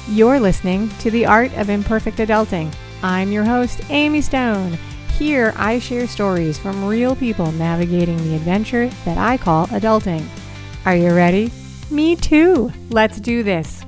You're listening to The Art of Imperfect Adulting. I'm your host, Amy Stone. Here, I share stories from real people navigating the adventure that I call adulting. Are you ready? Me too. Let's do this.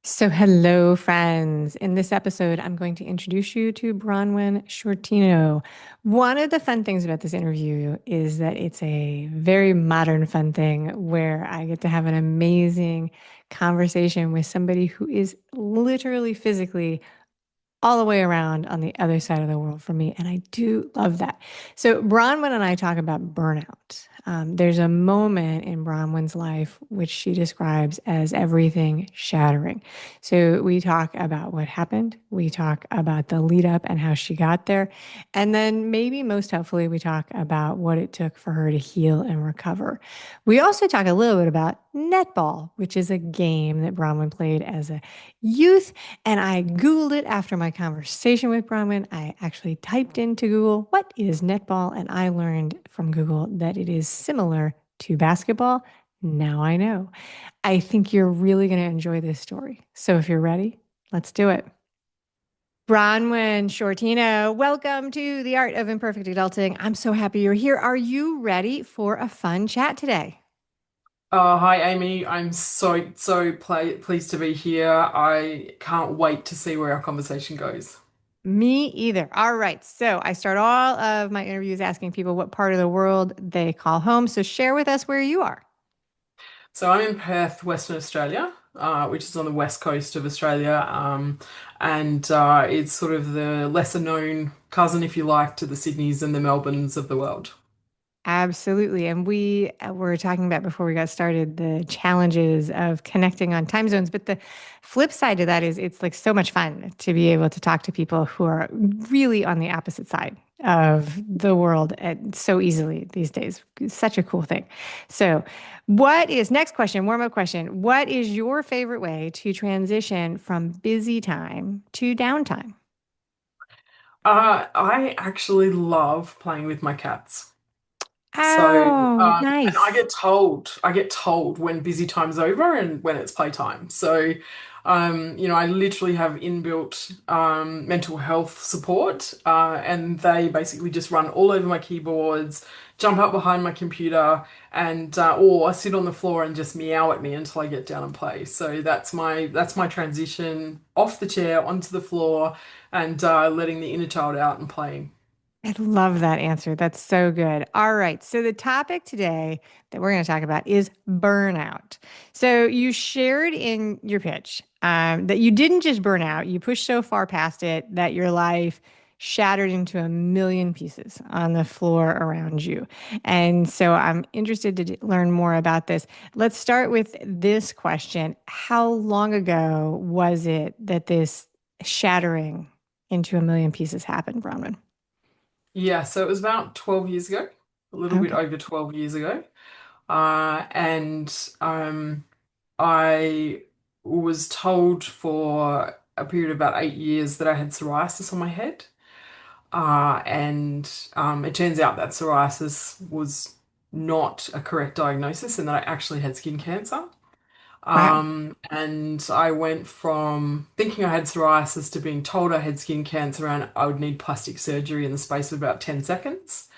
So, hello, friends. In this episode, I'm going to introduce you to Bronwen Sciortino. One of the fun things about this interview is that it's a very modern, fun thing where I get to have an amazing conversation with somebody who is literally physically all the way around on the other side of the world for me. And I do love that. So, Bronwen and I talk about burnout. There's a moment in Bronwen's life which she describes as everything shattering. So, we talk about what happened, we talk about the lead up and how she got there. And then, maybe most helpfully, we talk about what it took for her to heal and recover. We also talk a little bit about netball, which is a game that Bronwen played as a youth. And I Googled it after my conversation with Bronwen. I actually typed into Google, what is netball? And I learned from Google that it is similar to basketball. Now I know. I think you're really going to enjoy this story. So if you're ready, let's do it. Bronwen Sciortino, welcome to the Art of Imperfect Adulting. I'm so happy you're here. Are you ready for a fun chat today? Hi Amy, I'm pleased to be here. I can't wait to see where our conversation goes. Me either. All right. So I start all of my interviews asking people what part of the world they call home. So share with us where you are. So I'm in Perth, Western Australia, which is on the west coast of Australia, and it's sort of the lesser known cousin, if you like, to the Sydneys and the Melbournes of the world. Absolutely. And we were talking about before we got started the challenges of connecting on time zones. But the flip side to that is it's like so much fun to be able to talk to people who are really on the opposite side of the world so easily these days. It's such a cool thing. So, what is next question, warm up question? What is your favorite way to transition from busy time to downtime? I actually love playing with my cats. So, Oh, and I nice. get told when busy time's over and when it's playtime. So, I literally have inbuilt mental health support, and they basically just run all over my keyboards, jump up behind my computer, and or sit on the floor and just meow at me until I get down and play. So that's my transition off the chair onto the floor and letting the inner child out and playing. I love that answer. That's so good. All right. So, the topic today that we're going to talk about is burnout. So, you shared in your pitch that you didn't just burn out, you pushed so far past it that your life shattered into a million pieces on the floor around you. And so, I'm interested to learn more about this. Let's start with this question. How long ago was it that this shattering into a million pieces happened, Bronwyn? Yeah, so it was about 12 years ago, a little bit Okay. over 12 years ago. And I was told for a period of about 8 years that I had psoriasis on my head. And It turns out that psoriasis was not a correct diagnosis and that I actually had skin cancer. Wow. And I went from thinking I had psoriasis to being told I had skin cancer and I would need plastic surgery in the space of about 10 seconds.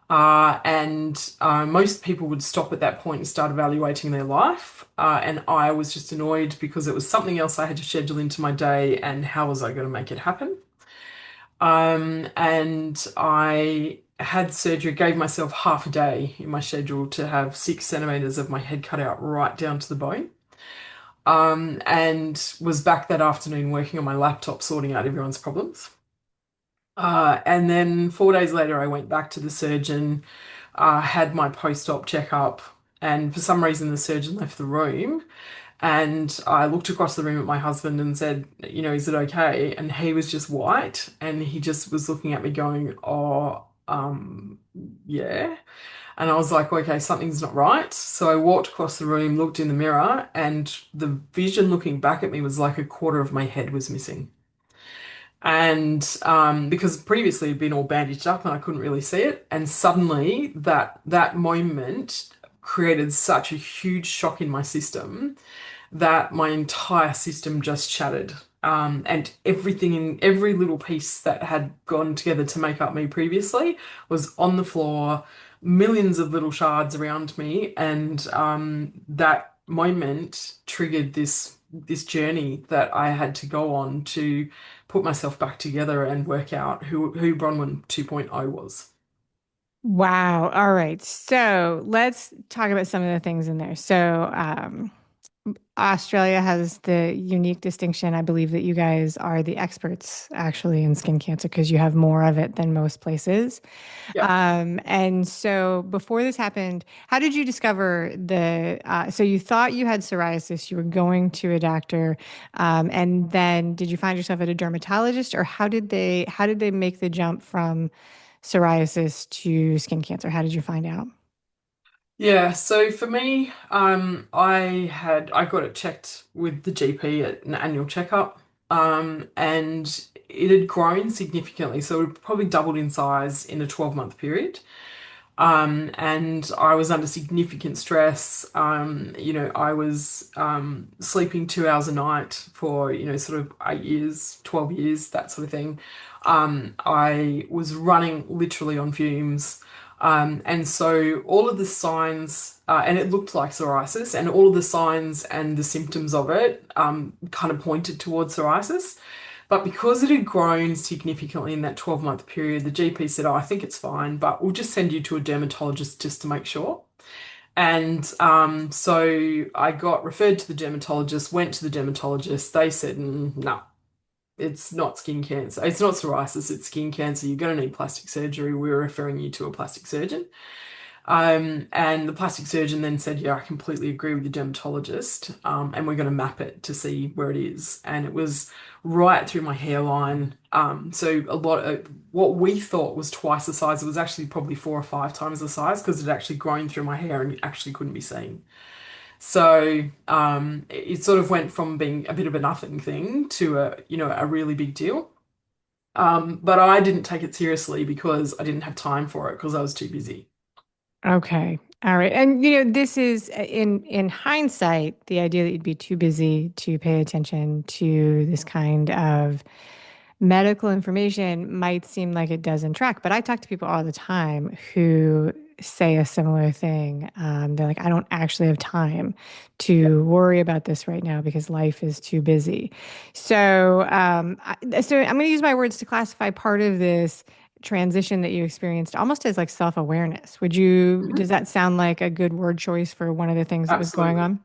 And most people would stop at that point and start evaluating their life. And I was just annoyed because it was something else I had to schedule into my day, and how was I going to make it happen? And I had surgery, gave myself half a day in my schedule to have 6 centimeters of my head cut out right down to the bone. And was back that afternoon working on my laptop, sorting out everyone's problems. And then 4 days later, I went back to the surgeon, had my post-op checkup, and for some reason, the surgeon left the room. And I looked across the room at my husband and said, is it okay? And he was just white, and he just was looking at me going, oh, yeah. And I was like, okay, something's not right. So I walked across the room, looked in the mirror, and the vision looking back at me was like a quarter of my head was missing. And because previously it'd been all bandaged up and I couldn't really see it, and suddenly that moment created such a huge shock in my system that my entire system just shattered. And everything in every little piece that had gone together to make up me previously was on the floor, millions of little shards around me, and that moment triggered this journey that I had to go on to put myself back together and work out who Bronwen 2.0 was. Wow. All right. So let's talk about some of the things in there. So, Australia has the unique distinction, I believe, that you guys are the experts actually in skin cancer because you have more of it than most places. Yeah. And so before this happened, how did you discover so you thought you had psoriasis, you were going to a doctor, and then did you find yourself at a dermatologist, or how did they make the jump from psoriasis to skin cancer? How did you find out? Yeah, so for me, I got it checked with the GP at an annual checkup, and it had grown significantly. So it had probably doubled in size in a 12-month period. And I was under significant stress. I was sleeping 2 hours a night for, sort of 8 years, 12 years, that sort of thing. I was running literally on fumes. And so all of the signs, and it looked like psoriasis, and all of the signs and the symptoms of it kind of pointed towards psoriasis. But because it had grown significantly in that 12-month period, the GP said, "Oh, I think it's fine, but we'll just send you to a dermatologist just to make sure." And so I got referred to the dermatologist, went to the dermatologist. They said, No, it's not skin cancer. It's not psoriasis, it's skin cancer. You're going to need plastic surgery. We're referring you to a plastic surgeon." And the plastic surgeon then said, "Yeah, I completely agree with the dermatologist, and we're going to map it to see where it is." And it was right through my hairline. So a lot of what we thought was twice the size, it was actually probably 4 or 5 times the size because it actually grown through my hair and it actually couldn't be seen. So it sort of went from being a bit of a nothing thing to a really big deal. But I didn't take it seriously because I didn't have time for it because I was too busy. Okay. All right. And this is in hindsight, the idea that you'd be too busy to pay attention to this kind of medical information might seem like it doesn't track, but I talk to people all the time who say a similar thing. They're like, I don't actually have time to worry about this right now because life is too busy. So I'm going to use my words to classify part of this transition that you experienced almost as like self-awareness. Does Mhm. that sound like a good word choice for one of the things that was going Absolutely. on?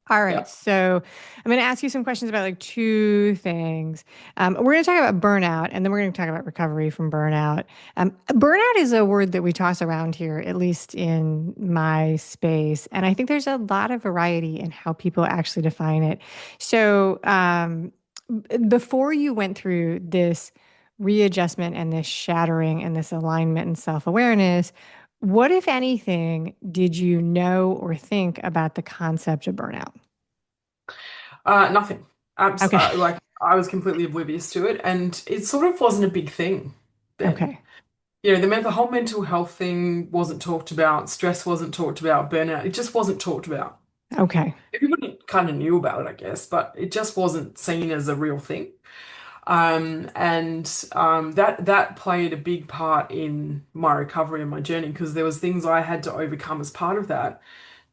All right, Yeah. so I'm going to ask you some questions about like two things. We're going to talk about burnout, and then we're going to talk about recovery from burnout. Burnout is a word that we toss around here, at least in my space, and I think there's a lot of variety in how people actually define it. So, before you went through this readjustment and this shattering and this alignment and self-awareness, what, if anything, did you know or think about the concept of burnout? Nothing. Okay. Like I was completely oblivious to it, and it sort of wasn't a big thing then. Okay. The whole mental health thing wasn't talked about, stress wasn't talked about, burnout, it just wasn't talked about. Okay. Everybody kind of knew about it, I guess, but it just wasn't seen as a real thing. And that played a big part in my recovery and my journey because there was things I had to overcome as part of that.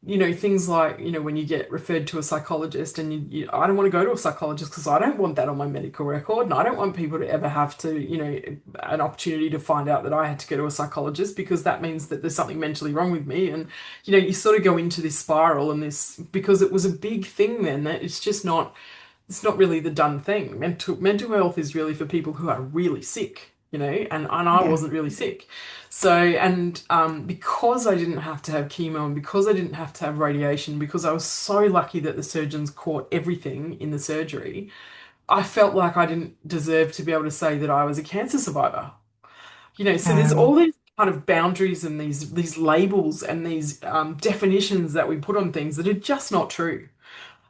Things like, when you get referred to a psychologist and I don't want to go to a psychologist because I don't want that on my medical record. And I don't want people to ever have to, an opportunity to find out that I had to go to a psychologist because that means that there's something mentally wrong with me. And, you sort of go into this spiral and this because it was a big thing then that it's not really the done thing. Mental health is really for people who are really sick, and I Yeah. wasn't really sick. So, and because I didn't have to have chemo and because I didn't have to have radiation, because I was so lucky that the surgeons caught everything in the surgery, I felt like I didn't deserve to be able to say that I was a cancer survivor. So there's Um, all these kind of boundaries and these labels and these definitions that we put on things that are just not true.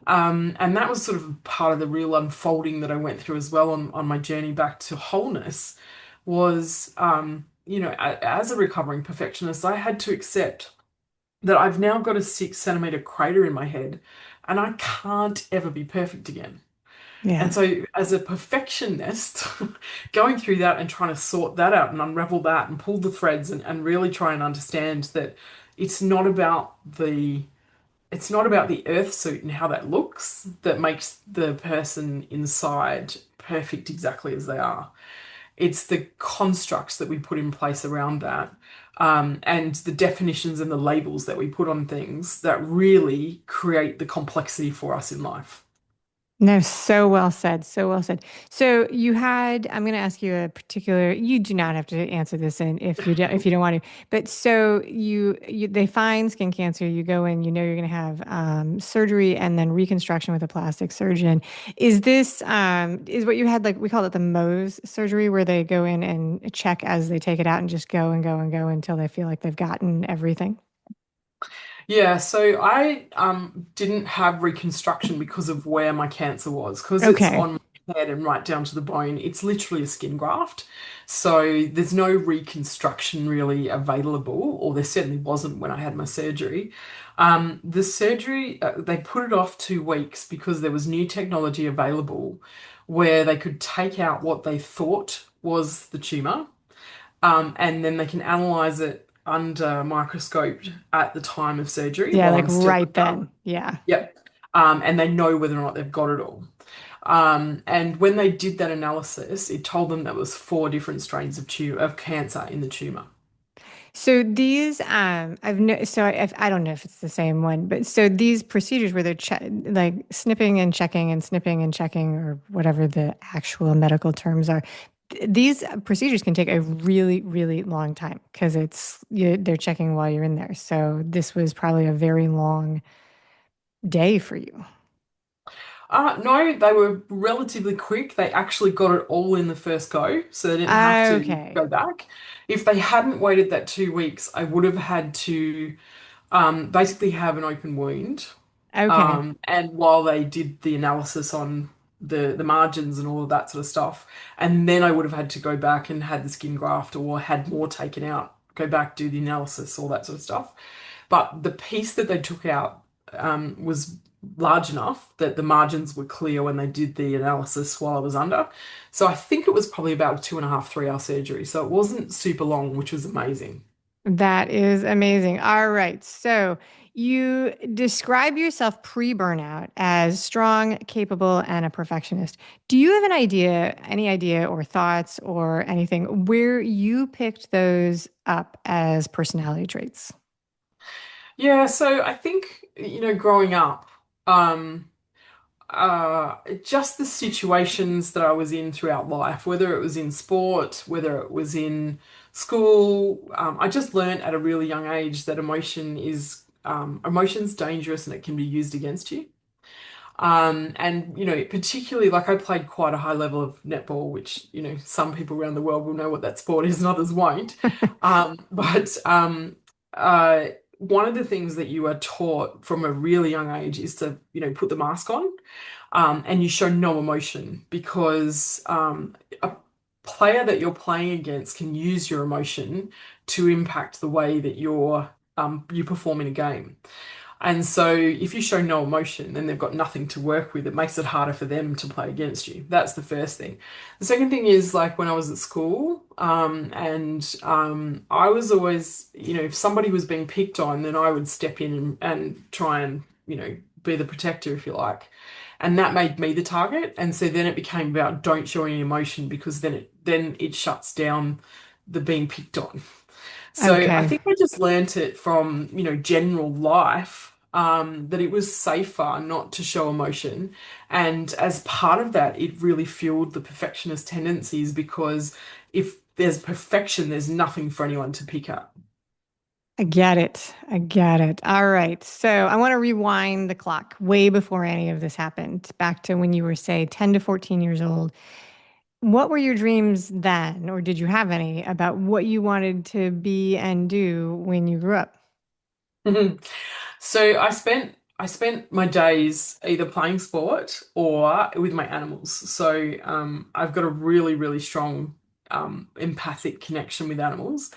And that was sort of part of the real unfolding that I went through as well on my journey back to wholeness was, as a recovering perfectionist, I had to accept that I've now got a 6 centimeter crater in my head. and I can't ever be perfect again. And Yeah. so, as a perfectionist, going through that and trying to sort that out and unravel that and pull the threads and really try and understand that it's not about the it's not about the earth suit and how that looks that makes the person inside perfect exactly as they are. It's the constructs that we put in place around that, and the definitions and the labels that we put on things that really create the complexity for us in life. No, so well said. So well said. So you had, I'm going to ask you a particular, you do not have to answer this in if you don't want to, but so they find skin cancer, you go in, you know, you're going to have surgery and then reconstruction with a plastic surgeon. Is this, is what you had, like, we call it the Mohs surgery, where they go in and check as they take it out and just go and go and go until they feel like they've gotten everything? Yeah, so I didn't have reconstruction because of where my cancer was, because it's Okay. on my head and right down to the bone. It's literally a skin graft. So there's no reconstruction really available, or there certainly wasn't when I had my surgery. The surgery, they put it off 2 weeks because there was new technology available where they could take out what they thought was the tumor, and then they can analyze it under a microscope at the time of surgery Yeah, while like I'm still right young. then. Yeah. Yep. And they know whether or not they've got it all. And when they did that analysis, it told them there was 4 different strains of cancer in the tumor. So these, I've no, so I don't know if it's the same one, but so these procedures where they're like snipping and checking or whatever the actual medical terms are, these procedures can take a really, really long time because they're checking while you're in there. So this was probably a very long day for you. No, they were relatively quick. They actually got it all in the first go, so they didn't have to Okay. go back. If they hadn't waited that 2 weeks, I would have had to basically have an open wound. Okay. And while they did the analysis on the margins and all of that sort of stuff, and then I would have had to go back and had the skin graft or had more taken out, go back, do the analysis, all that sort of stuff. But the piece that they took out was large enough that the margins were clear when they did the analysis while I was under. So I think it was probably about a 2.5, 3 hour surgery. So it wasn't super long, which was amazing. That is amazing. All right. So you describe yourself pre-burnout as strong, capable, and a perfectionist. Do you have any idea or thoughts or anything where you picked those up as personality traits? Yeah, so I think, growing up, um, just the situations that I was in throughout life, whether it was in sport, whether it was in school, I just learned at a really young age that emotion's dangerous and it can be used against you. And particularly like I played quite a high level of netball, which, some people around the world will know what that sport is and others won't. But one of the things that you are taught from a really young age is to, put the mask on, and you show no emotion because a player that you're playing against can use your emotion to impact the way that you perform in a game. And so if you show no emotion, then they've got nothing to work with. It makes it harder for them to play against you. That's the first thing. The second thing is like when I was at school, and I was always, if somebody was being picked on, then I would step in and try and, be the protector, if you like. And that made me the target. And so then it became about don't show any emotion because then it shuts down the being picked on. So I Okay. think I just learnt it from, general life, that it was safer not to show emotion. And as part of that, it really fueled the perfectionist tendencies because if there's perfection, there's nothing for anyone to pick at. I get it. I get it. All right. So I want to rewind the clock way before any of this happened, back to when you were, say, 10 to 14 years old. What were your dreams then, or did you have any, about what you wanted to be and do when you grew up? So I spent my days either playing sport or with my animals. So I've got a really, really strong empathic connection with animals.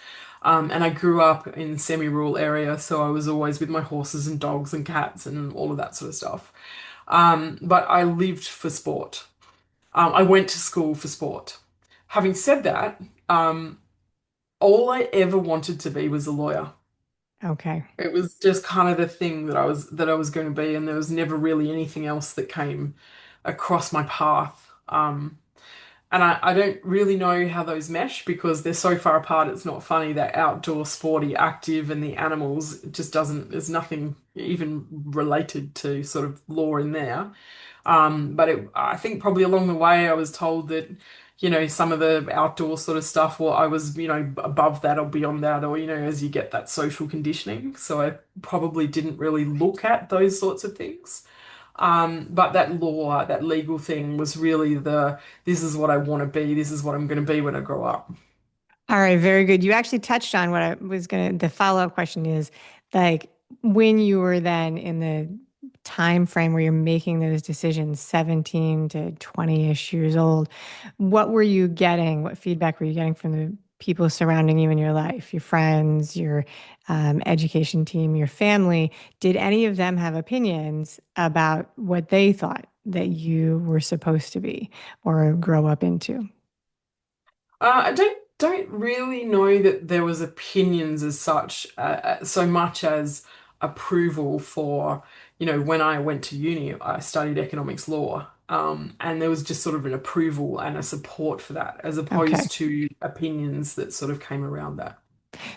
And I grew up in semi-rural area, so I was always with my horses and dogs and cats and all of that sort of stuff. But I lived for sport. I went to school for sport. Having said that, um, all I ever wanted to be was a lawyer. Okay. It was just kind of the thing that I was going to be, and there was never really anything else that came across my path. And I don't really know how those mesh because they're so far apart. It's not funny. That outdoor, sporty, active, and the animals it just doesn't. There's nothing even related to sort of law in there. I think probably along the way, I was told that, some of the outdoor sort of stuff, or I was, above that or beyond that, or, as you get that social conditioning. So I probably didn't really look at those sorts of things. But that law, that legal thing was really this is what I want to be, this is what I'm going to be when I grow up. All right, very good. You actually touched on what I was the follow-up question is like when you were then in the time frame where you're making those decisions, 17 to 20-ish years old, what were you getting? What feedback were you getting from the people surrounding you in your life, your friends, your education team, your family? Did any of them have opinions about what they thought that you were supposed to be or grow up into? I don't really know that there was opinions as such, so much as approval for, when I went to uni, I studied economics law, and there was just sort of an approval and a support for that, as Okay. opposed to opinions that sort of came around that.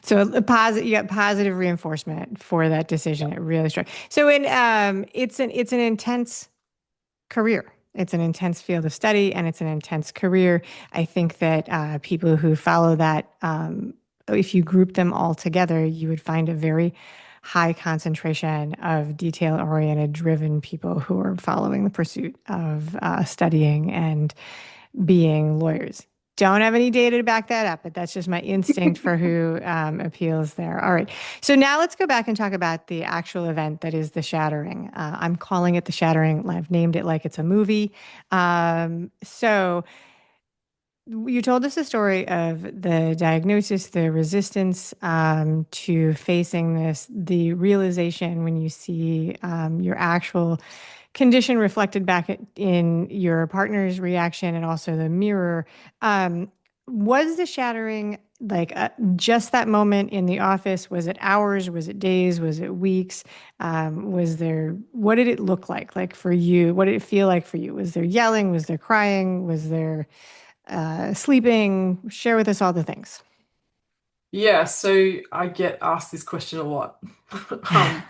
So a positive, you got positive reinforcement for that decision. It really struck. So it's an intense career. It's an intense field of study and it's an intense career. I think that people who follow that, if you group them all together, you would find a very high concentration of detail-oriented, driven people who are following the pursuit of studying and being lawyers. Don't have any data to back that up, but that's just my instinct for who appeals there. All right. So now let's go back and talk about the actual event that is the shattering. I'm calling it the shattering. I've named it like it's a movie. So you told us the story of the diagnosis, the resistance to facing this, the realization when you see your actual condition reflected back in your partner's reaction and also the mirror. Um, was the shattering like just that moment in the office? Was it hours? Was it days? Was it weeks? What did it look like? Like for you, what did it feel like for you? Was there yelling? Was there crying? Was there sleeping? Share with us all the things. Yeah, so I get asked this question a lot. Um,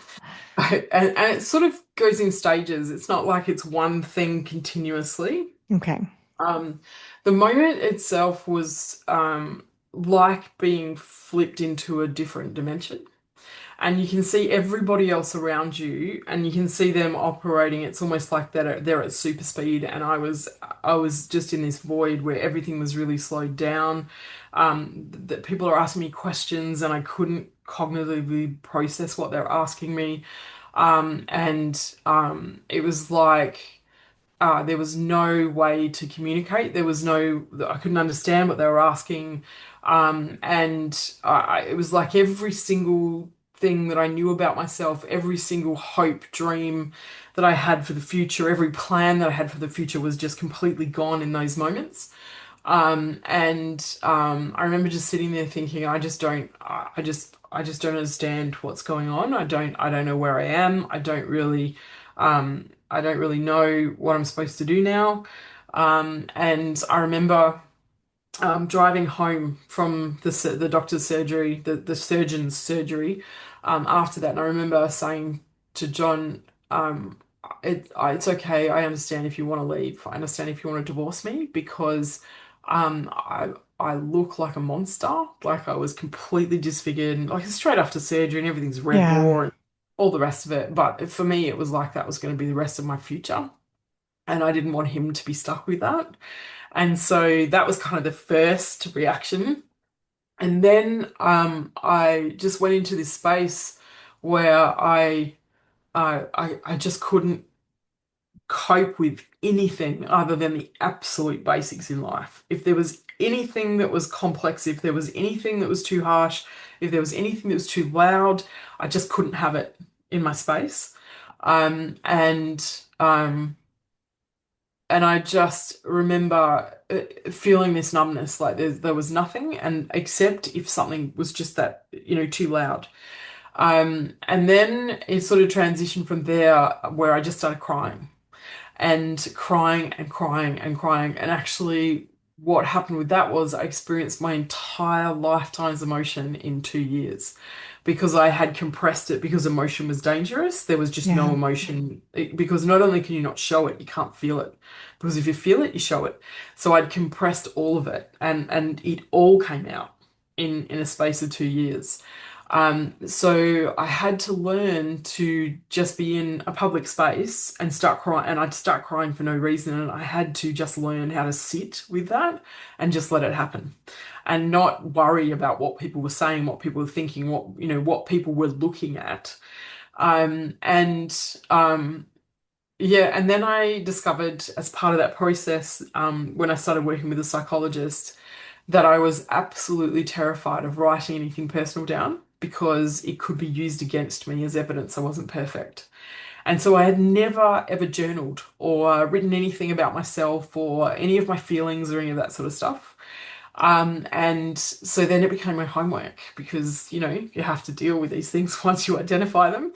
and it sort of goes in stages. It's not like it's one thing continuously. Okay. Um, the moment itself was like being flipped into a different dimension. And you can see everybody else around you, and you can see them operating. It's almost like they're at super speed, and I was just in this void where everything was really slowed down. That people are asking me questions, and I couldn't cognitively process what they're asking me. And it was like there was no way to communicate. There was no, I couldn't understand what they were asking. It was like every single thing that I knew about myself, every single hope, dream that I had for the future, every plan that I had for the future was just completely gone in those moments. I remember just sitting there thinking, I just don't understand what's going on. I don't know where I am. I don't really know what I'm supposed to do now. And I remember driving home from the doctor's surgery, the surgeon's surgery, after that, and I remember saying to John, it's okay. I understand if you want to leave. I understand if you want to divorce me because I look like a monster. Like I was completely disfigured, like straight after surgery, and everything's red Yeah. raw and all the rest of it. But for me, it was like that was going to be the rest of my future, and I didn't want him to be stuck with that. And so that was kind of the first reaction. And then I just went into this space where I just cope with anything other than the absolute basics in life. If there was anything that was complex, if there was anything that was too harsh, if there was anything that was too loud, I just couldn't have it in my space. Um, and um, and I just remember feeling this numbness, like there was nothing, and except if something was just that, too loud. And then it sort of transitioned from there where I just started crying and crying and crying and crying. And actually, what happened with that was I experienced my entire lifetime's emotion in 2 years because I had compressed it because emotion was dangerous. There was just no Yeah. emotion because not only can you not show it, you can't feel it. Because if you feel it, you show it. So I'd compressed all of it and it all came out in a space of 2 years. So I had to learn to just be in a public space and start crying, and I'd start crying for no reason. And I had to just learn how to sit with that and just let it happen and not worry about what people were saying, what people were thinking, what people were looking at. And yeah, and then I discovered as part of that process, when I started working with a psychologist, that I was absolutely terrified of writing anything personal down because it could be used against me as evidence I wasn't perfect. And so I had never ever journaled or written anything about myself or any of my feelings or any of that sort of stuff. And so then it became my homework because, you have to deal with these things once you identify them.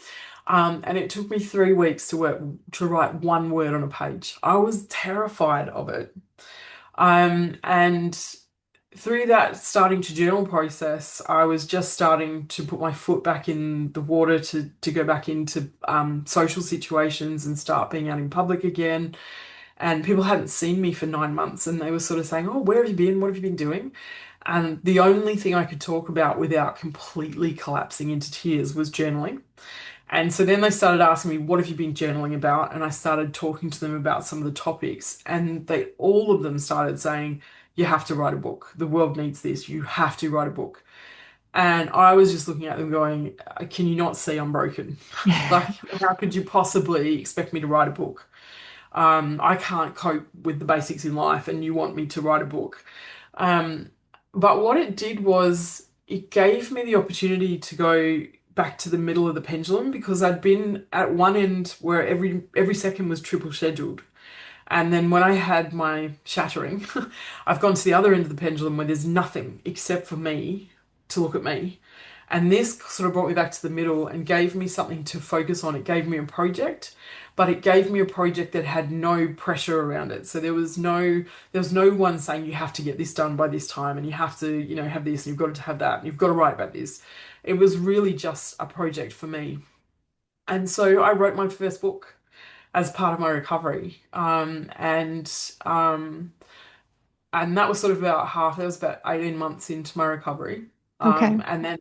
And it took me 3 weeks to write one word on a page. I was terrified of it. And through that starting to journal process, I was just starting to put my foot back in the water to go back into social situations and start being out in public again. And people hadn't seen me for 9 months and they were sort of saying, "Oh, where have you been? What have you been doing?" And the only thing I could talk about without completely collapsing into tears was journaling. And so then they started asking me, "What have you been journaling about?" And I started talking to them about some of the topics. And all of them started saying, "You have to write a book. The world needs this. You have to write a book." And I was just looking at them going, "Can you not see I'm broken? Like, how could you possibly expect me to write a book? I can't cope with the basics in life, and you want me to write a book." Um, but what it did was it gave me the opportunity to go back to the middle of the pendulum because I'd been at one end where every second was triple scheduled. And then when I had my shattering, I've gone to the other end of the pendulum where there's nothing except for me to look at me. And this sort of brought me back to the middle and gave me something to focus on. It gave me a project, but it gave me a project that had no pressure around it. So there was no one saying you have to get this done by this time and you have to, have this and you've got to have that and you've got to write about this. It was really just a project for me. And so I wrote my first book as part of my recovery. Um, and that was sort of that was about 18 months into my recovery. Okay. And then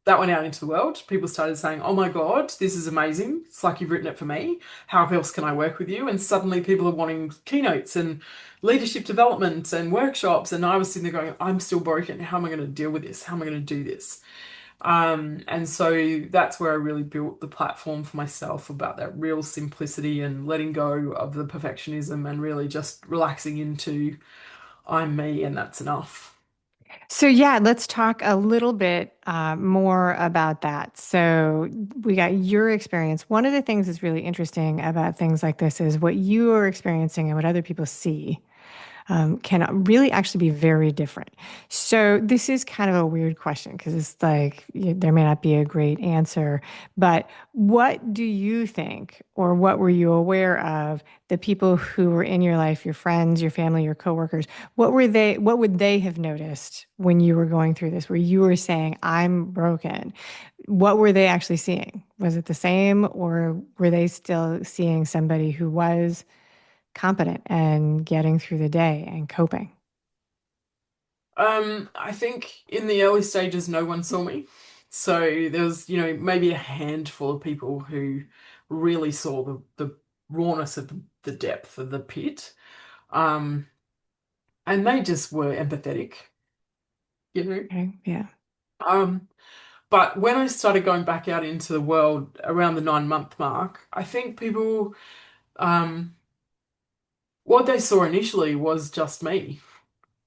that went out into the world. People started saying, "Oh my God, this is amazing. It's like you've written it for me. How else can I work with you?" And suddenly people are wanting keynotes and leadership development and workshops. And I was sitting there going, "I'm still broken. How am I going to deal with this? How am I going to do this?" And so that's where I really built the platform for myself about that real simplicity and letting go of the perfectionism and really just relaxing into I'm me and that's enough. So, yeah, let's talk a little bit more about that. So, we got your experience. One of the things that's really interesting about things like this is what you are experiencing and what other people see can really actually be very different. So this is kind of a weird question because it's like there may not be a great answer, but what do you think, or what were you aware of the people who were in your life, your friends, your family, your coworkers? What would they have noticed when you were going through this, where you were saying, "I'm broken"? What were they actually seeing? Was it the same, or were they still seeing somebody who was competent and getting through the day and coping? I think in the early stages, no one saw me. So there was, maybe a handful of people who really saw the rawness of the depth of the pit. Um, and they just were empathetic, you know. Okay. Yeah. Um, But when I started going back out into the world around the 9 month mark, I think people, what they saw initially was just me.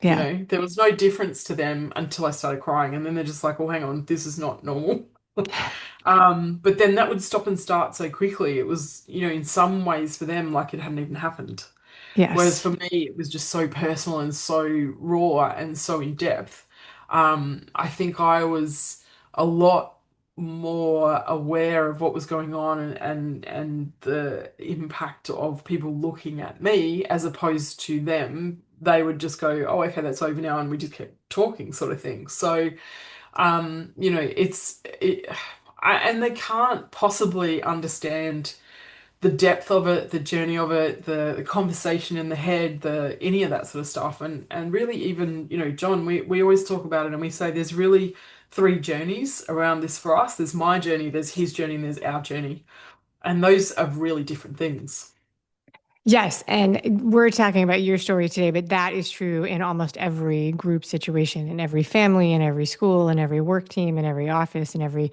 You Yeah. know, there was no difference to them until I started crying, and then they're just like, "Well, hang on, this is not normal." But then that would stop and start so quickly. It was, in some ways for them, like it hadn't even happened. Whereas Yes. for me, it was just so personal and so raw and so in depth. I think I was a lot more aware of what was going on and the impact of people looking at me as opposed to them. They would just go, "Oh, okay, that's over now," and we just kept talking, sort of thing. So, and they can't possibly understand the depth of it, the journey of it, the conversation in the head, the any of that sort of stuff. And really even, John, we always talk about it and we say there's really three journeys around this for us. There's my journey, there's his journey, and there's our journey. And those are really different things. Yes, and we're talking about your story today, but that is true in almost every group situation, in every family, in every school, in every work team, in every office, in every,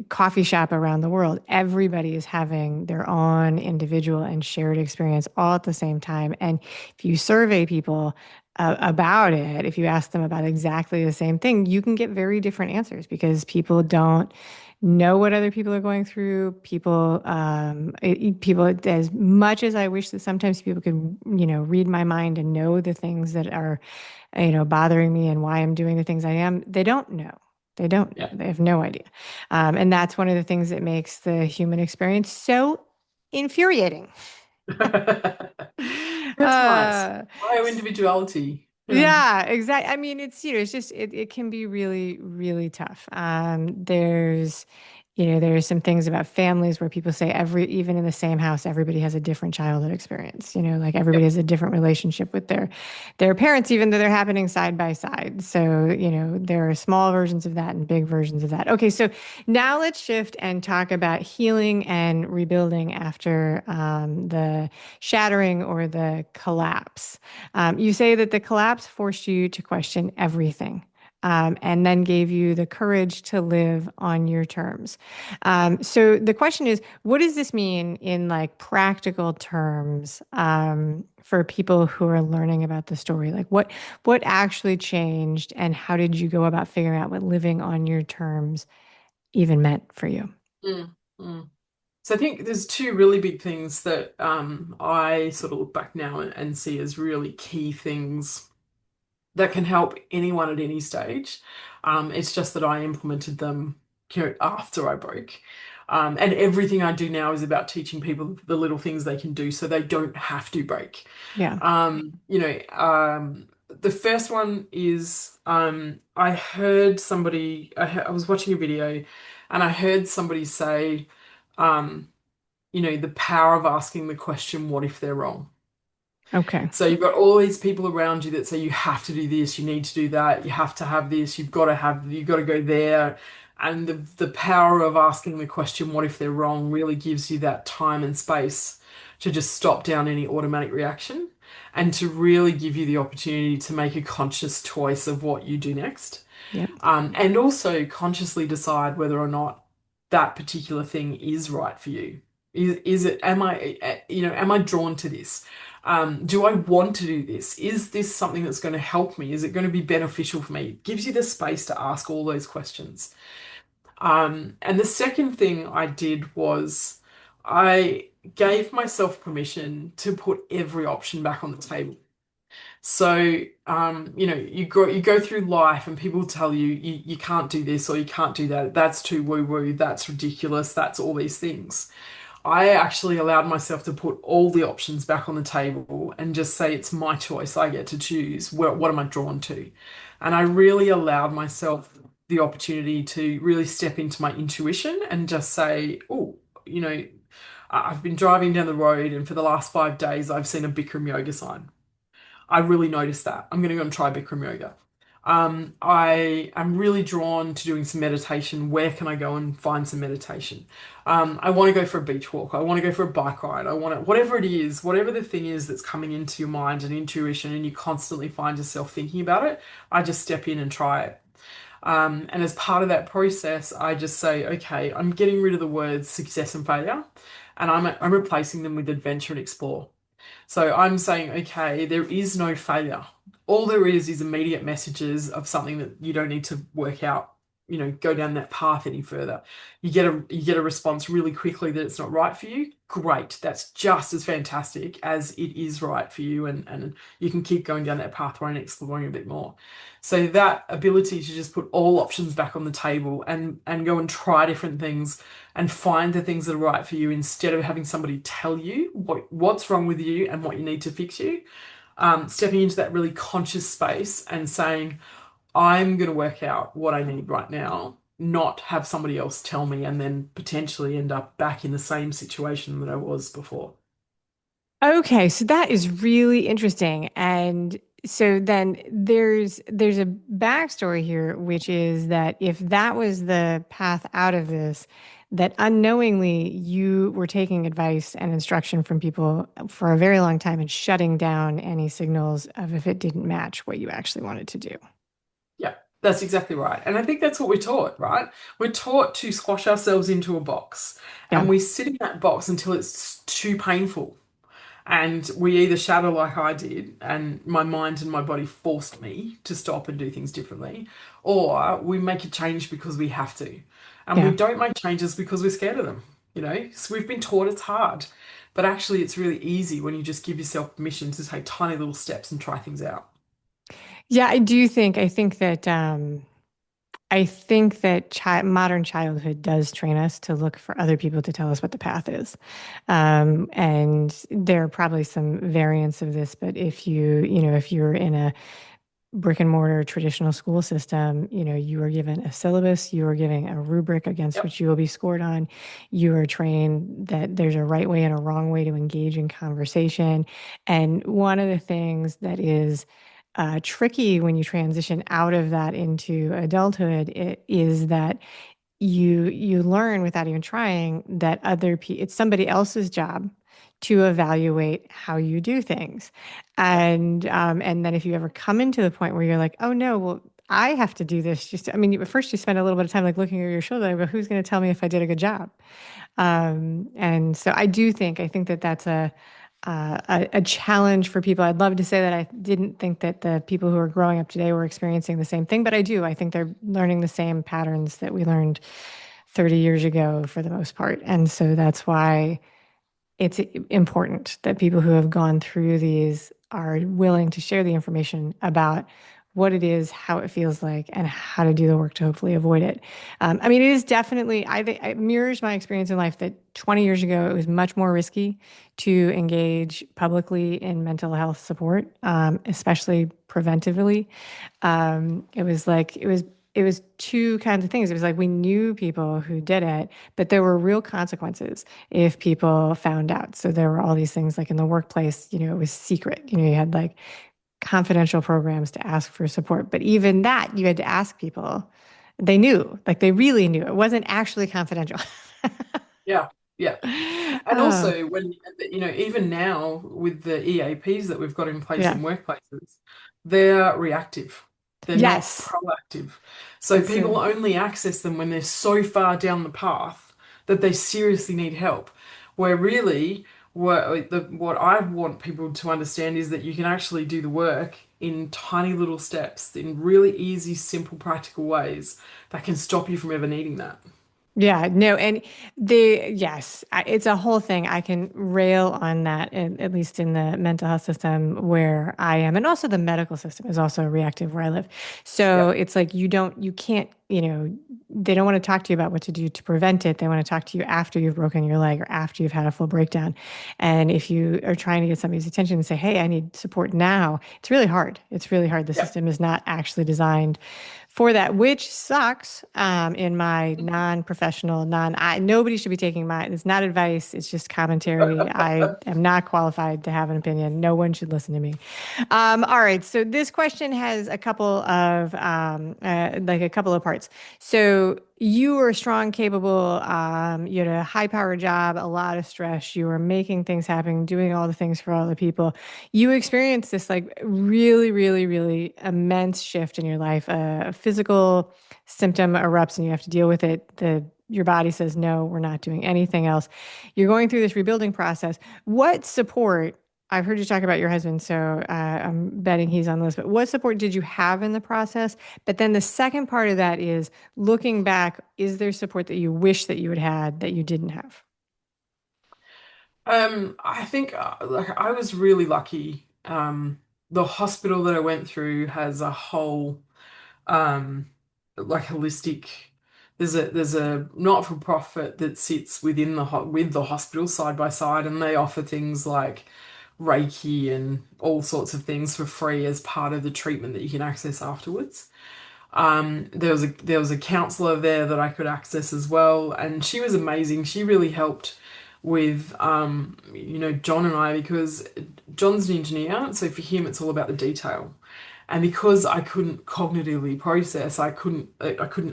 coffee shop around the world. Everybody is having their own individual and shared experience all at the same time. And if you survey people about it, if you ask them about exactly the same thing, you can get very different answers because people don't know what other people are going through. People, as much as I wish that sometimes people could, read my mind and know the things that are, bothering me and why I'm doing the things I am, they don't know. They don't know. Yeah. They have no idea. And that's one of the things that makes the human experience so infuriating. That's nice. Uh, Bioindividuality. Yeah. yeah, exactly. I mean, it's just it can be really, really tough. There's some things about families where people say even in the same house, everybody has a different childhood experience. Like everybody Yep. has a different relationship with their parents, even though they're happening side by side. So, there are small versions of that and big versions of that. Okay, so now let's shift and talk about healing and rebuilding after the shattering or the collapse. You say that the collapse forced you to question everything. And then gave you the courage to live on your terms. So the question is, what does this mean in like practical terms for people who are learning about the story? Like what actually changed, and how did you go about figuring out what living on your terms even meant for you? Mm, mm. So I think there's two really big things that I sort of look back now and see as really key things that can help anyone at any stage. It's just that I implemented them, after I broke. And everything I do now is about teaching people the little things they can do so they don't have to break. Yeah. The first one is I heard somebody, I was watching a video and I heard somebody say, um, the power of asking the question, what if they're wrong? Okay. So you've got all these people around you that say you have to do this, you need to do that, you have to have this, you've got to go there. And the power of asking the question, what if they're wrong, really gives you that time and space to just stop down any automatic reaction and to really give you the opportunity to make a conscious choice of what you do next. Yep. And also consciously decide whether or not that particular thing is right for you. Is it, am I drawn to this? Do I want to do this? Is this something that's going to help me? Is it going to be beneficial for me? It gives you the space to ask all those questions. And the second thing I did was I gave myself permission to put every option back on the table. So, you go through life and people tell you, you can't do this or you can't do that. That's too woo-woo. That's ridiculous. That's all these things. I actually allowed myself to put all the options back on the table and just say it's my choice. I get to choose. What am I drawn to? And I really allowed myself the opportunity to really step into my intuition and just say, oh, you know, I've been driving down the road and for the last 5 days I've seen a Bikram yoga sign. I really noticed that. I'm going to go and try Bikram yoga. I am really drawn to doing some meditation. Where can I go and find some meditation? I want to go for a beach walk. I want to go for a bike ride. I want to, whatever it is, whatever the thing is that's coming into your mind and intuition, and you constantly find yourself thinking about it, I just step in and try it. And as part of that process, I just say, okay, I'm getting rid of the words success and failure, and I'm replacing them with adventure and explore. So I'm saying, okay, there is no failure. All there is immediate messages of something that you don't need to work out, go down that path any further. You get a response really quickly that it's not right for you. Great. That's just as fantastic as it is right for you, and you can keep going down that pathway and exploring a bit more. So that ability to just put all options back on the table and go and try different things and find the things that are right for you instead of having somebody tell you what's wrong with you and what you need to fix you. Stepping into that really conscious space and saying, I'm going to work out what I need right now, not have somebody else tell me and then potentially end up back in the same situation that I was before. Okay, so that is really interesting. And so then there's a backstory here, which is that if that was the path out of this, that unknowingly you were taking advice and instruction from people for a very long time and shutting down any signals of if it didn't match what you actually wanted to do. Yeah, that's exactly right. And I think that's what we're taught, right? We're taught to squash ourselves into a box Yeah. and we sit in that box until it's too painful. And we either shatter like I did, and my mind and my body forced me to stop and do things differently, or we make a change because we have to. And we Yeah. don't make changes because we're scared of them. So we've been taught it's hard, but actually it's really easy when you just give yourself permission to take tiny little steps and try things out. Yeah, I think that modern childhood does train us to look for other people to tell us what the path is. And there are probably some variants of this, but if you're in a brick and mortar traditional school system, you are given a syllabus, you are given a rubric against Yep, which you will be scored on. You are trained that there's a right way and a wrong way to engage in conversation. And one of the things that is tricky when you transition out of that into adulthood is that you learn without even trying that it's somebody else's job to evaluate how you do things. yep, And then if you ever come into the point where you're like, oh no, well, I have to do this. I mean, at first you spend a little bit of time like looking over your shoulder, like, but who's going to tell me if I did a good job? And so I think that that's a challenge for people. I'd love to say that I didn't think that the people who are growing up today were experiencing the same thing, but I do. I think they're learning the same patterns that we learned 30 years ago for the most part. And so that's why it's important that people who have gone through these are willing to share the information about what it is, how it feels like, and how to do the work to hopefully avoid it. I mean, it is definitely, I think it mirrors my experience in life that 20 years ago, it was much more risky to engage publicly in mental health support, especially preventively. It was two kinds of things. It was like we knew people who did it, but there were real consequences if people found out. So there were all these things like in the workplace, it was secret. You had like confidential programs to ask for support. But even that, you had to ask people. They knew, like they really knew. It wasn't actually confidential. yeah, yeah. And Oh, also, even now with the EAPs that we've got in place yeah. in workplaces, they're reactive. They're not Yes. proactive. So It's people only access them when they're so far down the path that they seriously need help. Where really, what I want people to understand is that you can actually do the work in tiny little steps, in really easy, simple, practical ways that can stop you from ever needing that. Yeah, no, and yes, it's a whole thing. I can rail on that, at least in the mental health system where I am, and also the medical system is also reactive where I live. So Yep. it's like you can't, they don't want to talk to you about what to do to prevent it. They want to talk to you after you've broken your leg or after you've had a full breakdown. And if you are trying to get somebody's attention and say, "Hey, I need support now," it's really hard. It's really hard. The Yep. system is not actually designed for that, which sucks in my non-professional, nobody should be taking it's not advice. It's just commentary. I am not qualified to have an opinion. No one should listen to me. All right. So this question has a couple of parts. So you were strong, capable. You had a high-powered job, a lot of stress. You were making things happen, doing all the things for all the people. You experienced this like really, really, really immense shift in your life. A physical symptom erupts, and you have to deal with it. Your body says, no, we're not doing anything else. You're going through this rebuilding process. What support I've heard you talk about your husband, so I'm betting he's on the list. But what support did you have in the process? But then the second part of that is looking back, is there support that you wish that you had had that you didn't have? I think like I was really lucky. The hospital that I went through has a whole um like holistic. There's a not-for-profit that sits within with the hospital side by side, and they offer things like Reiki and all sorts of things for free as part of the treatment that you can access afterwards. There was a counselor there that I could access as well, and she was amazing. She really helped with John and I, because John's an engineer, so for him it's all about the detail. And because I couldn't cognitively process, I couldn't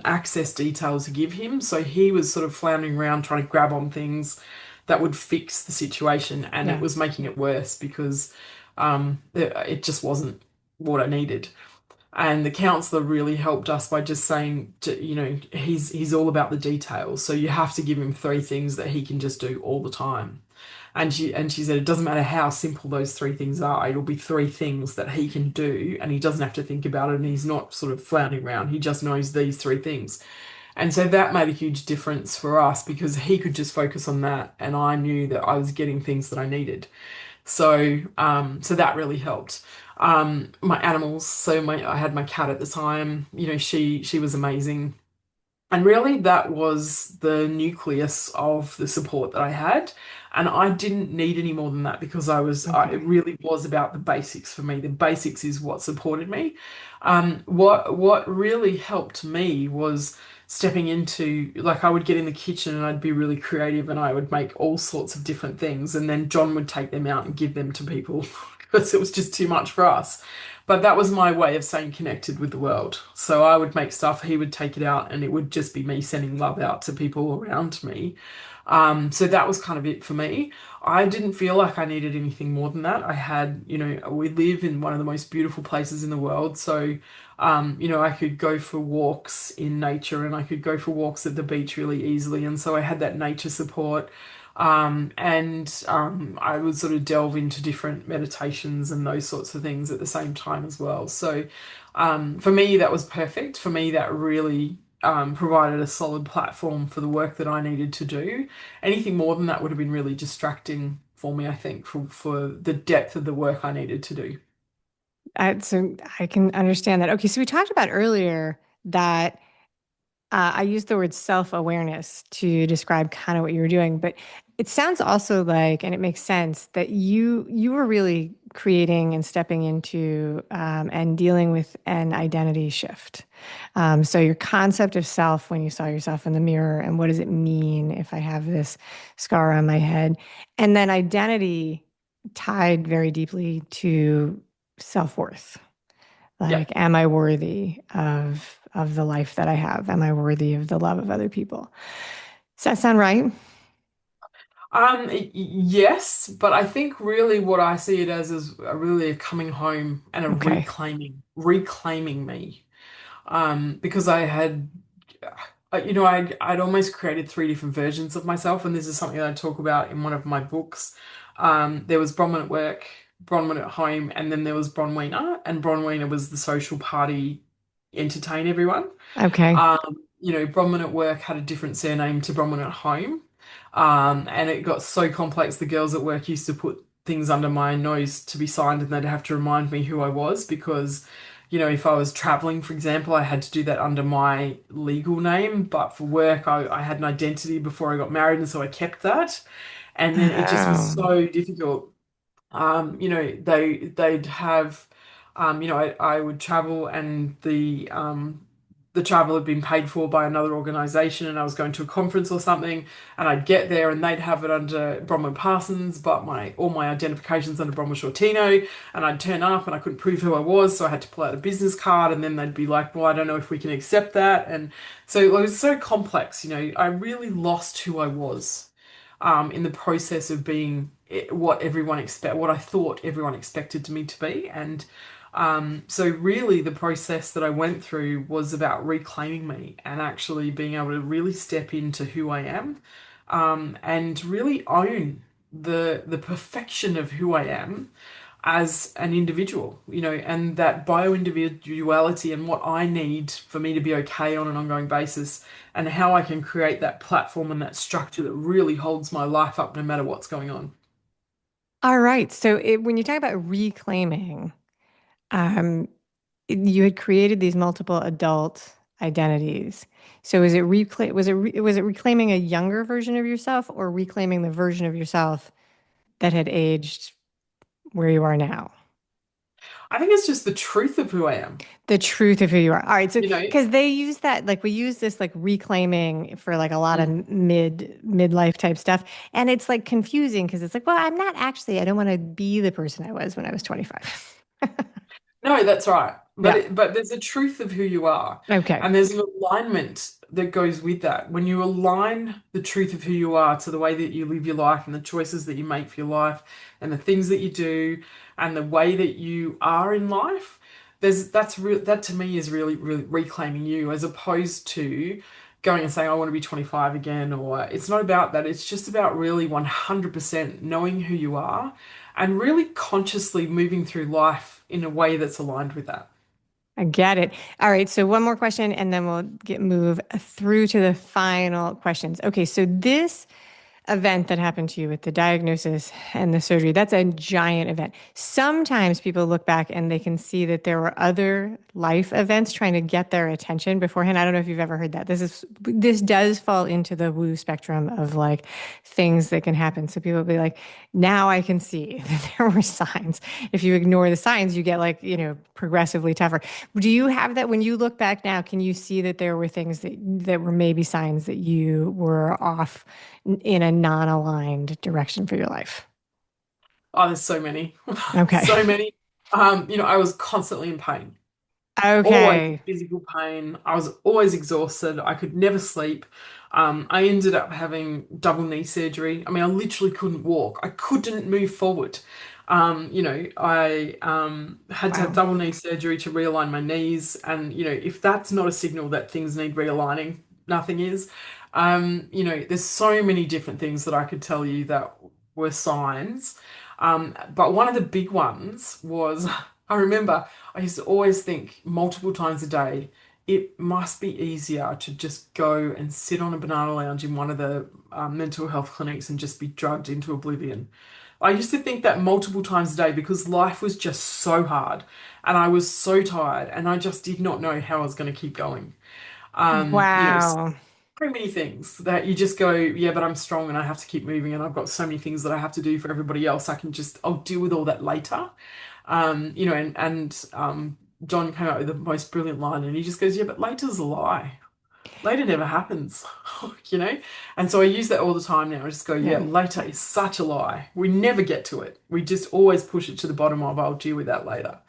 access details to give him. So he was sort of floundering around trying to grab on things that would fix the situation, and it Yeah. was making it worse because it just wasn't what I needed. And the counselor really helped us by just saying, he's all about the details. So you have to give him three things that he can just do all the time. And she said it doesn't matter how simple those three things are, it'll be three things that he can do, and he doesn't have to think about it, and he's not sort of floundering around. He just knows these three things. And so that made a huge difference for us because he could just focus on that, and I knew that I was getting things that I needed. So that really helped. My animals, I had my cat at the time, she was amazing. And really, that was the nucleus of the support that I had. And I didn't need any more than that because it Okay. really was about the basics for me. The basics is what supported me. What really helped me was stepping into, like, I would get in the kitchen and I'd be really creative and I would make all sorts of different things. And then John would take them out and give them to people because it was just too much for us. But that was my way of staying connected with the world. So I would make stuff, he would take it out, and it would just be me sending love out to people around me. So that was kind of it for me. I didn't feel like I needed anything more than that. We live in one of the most beautiful places in the world. So, I could go for walks in nature and I could go for walks at the beach really easily. And so I had that nature support. And I would sort of delve into different meditations and those sorts of things at the same time as well. So for me, that was perfect. For me, that really provided a solid platform for the work that I needed to do. Anything more than that would have been really distracting for me, I think, for the depth of the work I needed to do. So I can understand that. Okay, so we talked about earlier that I used the word self-awareness to describe kind of what you were doing, but it sounds also like, and it makes sense that you were really creating and stepping into and dealing with an identity shift. So your concept of self when you saw yourself in the mirror, and what does it mean if I have this scar on my head, and then identity tied very deeply to self-worth. Yeah. Like, am I worthy of the life that I have? Am I worthy of the love of other people? Does that sound right? Yes, but I think really what I see it as is really a coming home and a Okay. reclaiming me. Because I had, I'd almost created three different versions of myself, and this is something that I talk about in one of my books. There was Bronwen at work, Bronwen at home, and then there was Bronwena, and Bronwena was the social party, entertain everyone. Okay. Bronwyn at work had a different surname to Bronwyn at home. And it got so complex, the girls at work used to put things under my nose to be signed, and they'd have to remind me who I was because, if I was traveling, for example, I had to do that under my legal name. But for work, I had an identity before I got married, and so I kept that. And then it just was Oh. so difficult. They'd have, I would travel, and the travel had been paid for by another organization, and I was going to a conference or something, and I'd get there and they'd have it under Bronwen Parsons, but my all my identifications under Bronwen Sciortino, and I'd turn up and I couldn't prove who I was, so I had to pull out a business card, and then they'd be like, well, I don't know if we can accept that. And so it was so complex, I really lost who I was in the process of being what I thought everyone expected me to be. And so really the process that I went through was about reclaiming me and actually being able to really step into who I am, and really own the perfection of who I am as an individual, and that bioindividuality and what I need for me to be okay on an ongoing basis, and how I can create that platform and that structure that really holds my life up no matter what's going on. All right. So when you talk about reclaiming, um, you had created these multiple adult identities. So is it was it reclaiming a younger version of yourself or reclaiming the version of yourself that had aged where you are now? I think it's just the truth of who I am. The truth of who you are. All right. So, You know, because they use that, like we use this like reclaiming for like a lot of Mm. midlife type stuff. And it's like confusing because it's like, well, I'm not actually, I don't want to be the person I was when I was 25. No, that's right. But Yeah. but there's a truth of who you are, Okay. and there's an alignment that goes with that. When you align the truth of who you are to the way that you live your life and the choices that you make for your life and the things that you do and the way that you are in life, that to me is really reclaiming you as opposed to going and saying I want to be 25 again, or it's not about that. It's just about really 100% knowing who you are and really consciously moving through life in a way that's aligned with that. I get it. All right. So one more question and then we'll move through to the final questions. Okay. So this event that happened to you with the diagnosis and the surgery, that's a giant event. Sometimes people look back and they can see that there were other life events trying to get their attention beforehand. I don't know if you've ever heard that. This does fall into the woo spectrum of like things that can happen. So people will be like, now I can see that there were signs. If you ignore the signs, you get like, progressively tougher. Do you have that when you look back now? Can you see that there were things that were maybe signs that you were off in a non-aligned direction for your life? Oh, there's so many, Okay. so many. I was constantly in pain, always in Okay. physical pain. I was always exhausted. I could never sleep. I ended up having double knee surgery. I mean, I literally couldn't walk. I couldn't move forward. I had to have Wow. double knee surgery to realign my knees. And, if that's not a signal that things need realigning, nothing is. There's so many different things that I could tell you that were signs. But one of the big ones was, I remember I used to always think multiple times a day, it must be easier to just go and sit on a banana lounge in one of the mental health clinics and just be drugged into oblivion. I used to think that multiple times a day because life was just so hard and I was so tired and I just did not know how I was going to keep going. So Wow. many things that you just go, yeah, but I'm strong and I have to keep moving and I've got so many things that I have to do for everybody else. I'll deal with all that later. And John came up with the most brilliant line, and he just goes, "Yeah, but later's a lie. Later never happens, you know." And so I use that all the time now. I just go, "Yeah, Yeah. later is such a lie. We never get to it. We just always push it to the bottom of I'll deal with that later."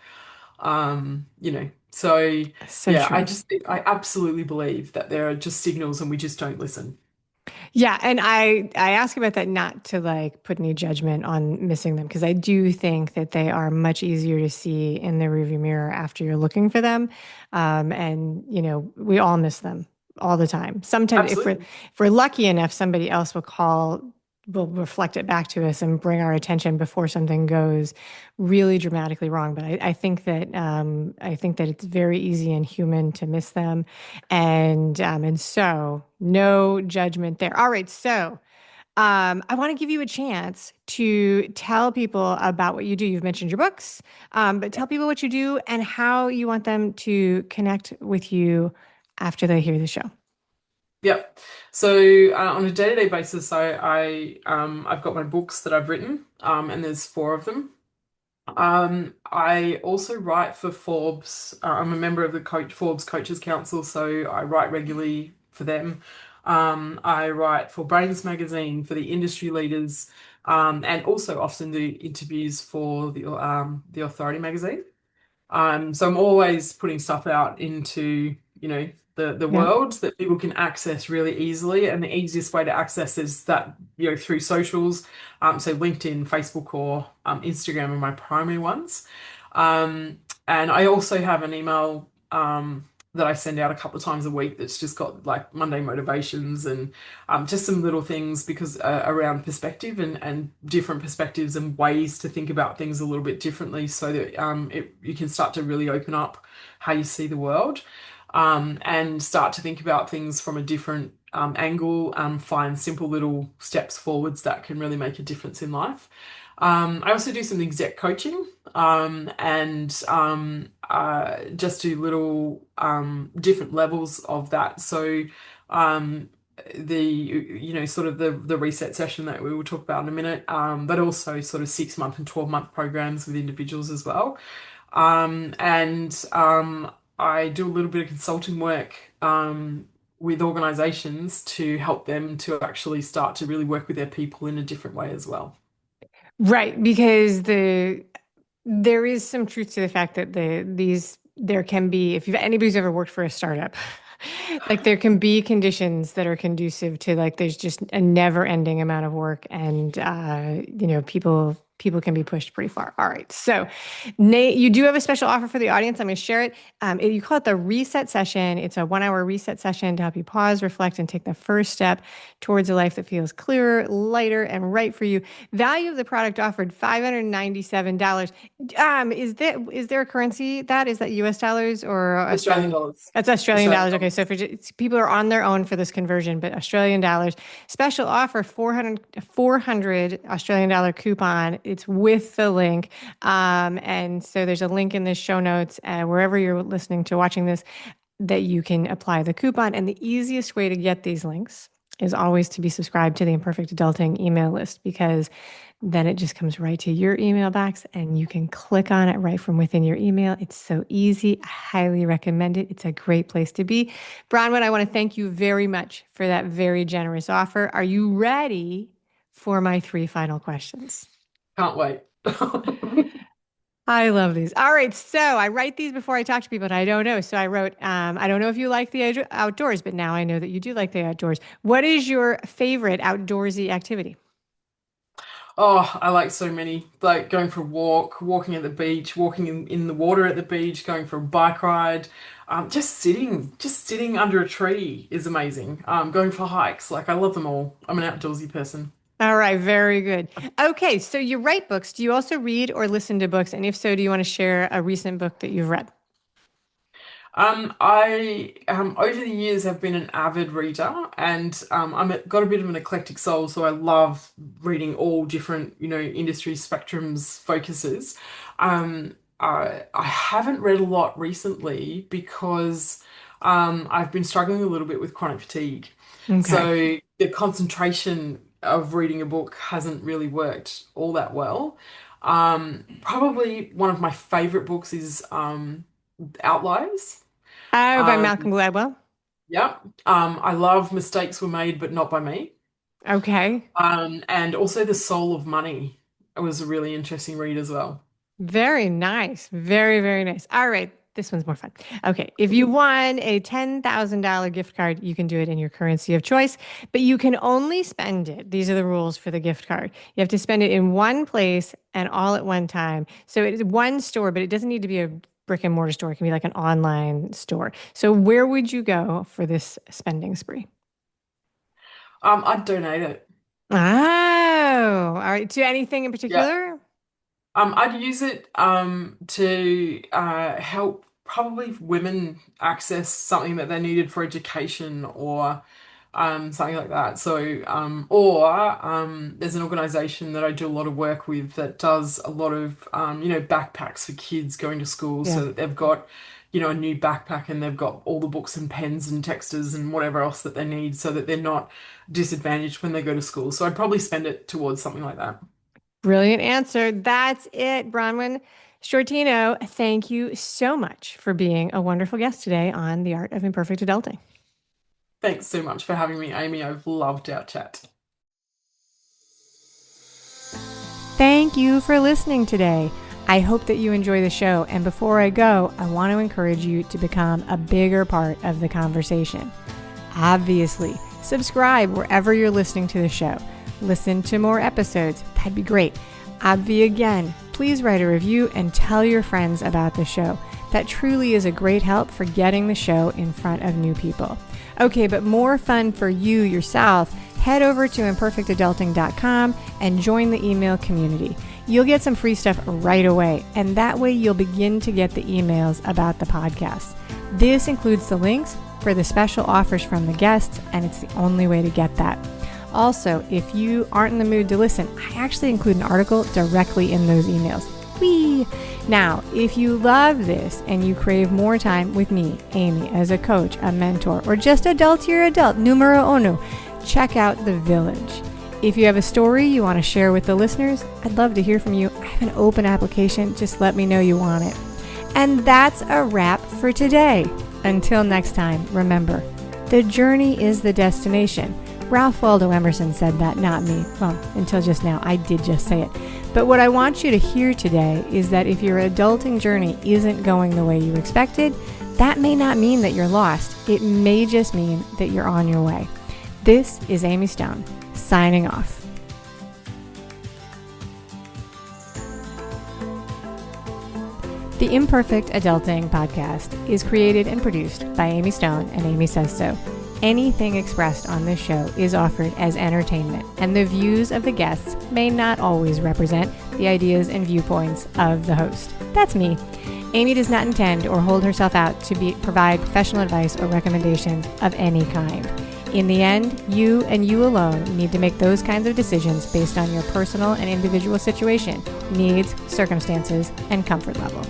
So So yeah, true. I absolutely believe that there are just signals and we just don't listen. Yeah, and I ask about that not to like put any judgment on missing them because I do think that they are much easier to see in the rearview mirror after you're looking for them, and we all miss them all the time. Sometimes Absolutely. if we're lucky enough, somebody else will reflect it back to us and bring our attention before something goes really dramatically wrong. But I think that it's very easy and human to miss them. And so no judgment there. All right. So I want to give you a chance to tell people about what you do. You've mentioned your books, but tell people what you do and how you want them to connect with you after they hear the show. Yep. So on a day-to-day basis, I've got my books that I've written, and there's four of them. I also write for Forbes. I'm a member of the Forbes Coaches Council, so I write regularly for them. I write for Brains Magazine for the industry leaders, and also often do interviews for the Authority magazine. So I'm always putting stuff out into, the Yeah. world that people can access really easily. And the easiest way to access is that, through socials. So LinkedIn, Facebook, or Instagram are my primary ones. And I also have an email. that I send out a couple of times a week that's just got like Monday motivations and just some little things because around perspective and different perspectives and ways to think about things a little bit differently so that you can start to really open up how you see the world and start to think about things from a different angle, find simple little steps forwards that can really make a difference in life. I also do some exec coaching and just do little different levels of that. So sort of the reset session that we will talk about in a minute, but also sort of 6 month and 12 month programs with individuals as well. And I do a little bit of consulting work with organizations to help them to actually start to really work with their people in a different way as well. Right, because there is some truth to the fact that there can be, if anybody's ever worked for a startup, like there can be conditions that are conducive to like there's just a never ending amount of work and people can be pushed pretty far. All right. So Nate, you do have a special offer for the audience. I'm going to share it. You call it the reset session. It's a 1 hour reset session to help you pause, reflect, and take the first step towards a life that feels clearer, lighter, and right for you. Value of the product offered $597. Is there a currency is that US dollars or Australian dollars. That's Australian Australian dollars. Okay, so for people are on their own for this conversion, but Australian dollars. Special offer, 400 Australian dollar coupon. It's with the link. And so there's a link in the show notes, wherever you're listening to watching this, that you can apply the coupon. And the easiest way to get these links is always to be subscribed to the Imperfect Adulting email list, because then it just comes right to your email box and you can click on it right from within your email. It's so easy. I highly recommend it. It's a great place to be. Bronwen, I want to thank you very much for that very generous offer. Are you ready for my 3 final questions? Can't wait. I love these. All right. So I write these before I talk to people, and I don't know. So I wrote, I don't know if you like the outdoors, but now I know that you do like the outdoors. What is your favorite outdoorsy activity? Oh, I like so many. Like going for a walk, walking at the beach, walking in the water at the beach, going for a bike ride. Just sitting under a tree is amazing. Going for hikes, like I love them all. I'm an outdoorsy person. All right, very good. Okay, so you write books. Do you also read or listen to books? And if so, do you want to share a recent book that you've read? I over the years have been an avid reader, and got a bit of an eclectic soul, so I love reading all different, industry spectrums, focuses. I haven't read a lot recently because I've been struggling a little bit with chronic fatigue. Okay. So the concentration of reading a book hasn't really worked all that well. Probably one of my favorite books is Outliers. Oh, by Um, Malcolm Gladwell. yeah. I love Mistakes Were Made, but Not by Me. Okay. And also The Soul of Money. It was a really interesting read as well. Very nice. Very, very nice. All right. This one's more fun. Okay. If you won a $10,000 gift card, you can do it in your currency of choice, but you can only spend it. These are the rules for the gift card. You have to spend it in one place and all at one time. So it is one store, but it doesn't need to be a brick and mortar store. It can be like an online store. So where would you go for this spending spree? I'd donate it. Oh, all right. To anything in Yeah. particular? I'd use it to help probably women access something that they needed for education or something like that. So, there's an organization that I do a lot of work with that does a lot of, backpacks for kids going to school Yeah. so that they've got, a new backpack and they've got all the books and pens and texters and whatever else that they need so that they're not disadvantaged when they go to school. So I'd probably spend it towards something like that. Brilliant answer. That's it, Bronwen Sciortino. Thank you so much for being a wonderful guest today on The Art of Imperfect Adulting. Thanks so much for having me, Amy. I've loved our chat. Thank you for listening today. I hope that you enjoy the show. And before I go, I want to encourage you to become a bigger part of the conversation. Obviously, subscribe wherever you're listening to the show. Listen to more episodes. That'd be great. Again, please write a review and tell your friends about the show. That truly is a great help for getting the show in front of new people. Okay, but more fun for you yourself, head over to imperfectadulting.com and join the email community. You'll get some free stuff right away, and that way you'll begin to get the emails about the podcast. This includes the links for the special offers from the guests, and it's the only way to get that. Also, if you aren't in the mood to listen, I actually include an article directly in those emails. Whee! Now, if you love this and you crave more time with me, Amy, as a coach, a mentor, or just adultier adult, numero uno, check out The Village. If you have a story you want to share with the listeners, I'd love to hear from you. I have an open application. Just let me know you want it. And that's a wrap for today. Until next time, remember, the journey is the destination. Ralph Waldo Emerson said that, not me. Well, until just now, I did just say it. But what I want you to hear today is that if your adulting journey isn't going the way you expected, that may not mean that you're lost. It may just mean that you're on your way. This is Amy Stone, signing off. The Imperfect Adulting podcast is created and produced by Amy Stone and Amy Says So. Anything expressed on this show is offered as entertainment, and the views of the guests may not always represent the ideas and viewpoints of the host. That's me. Amy does not intend or hold herself out to provide professional advice or recommendations of any kind. In the end, you and you alone need to make those kinds of decisions based on your personal and individual situation, needs, circumstances, and comfort level.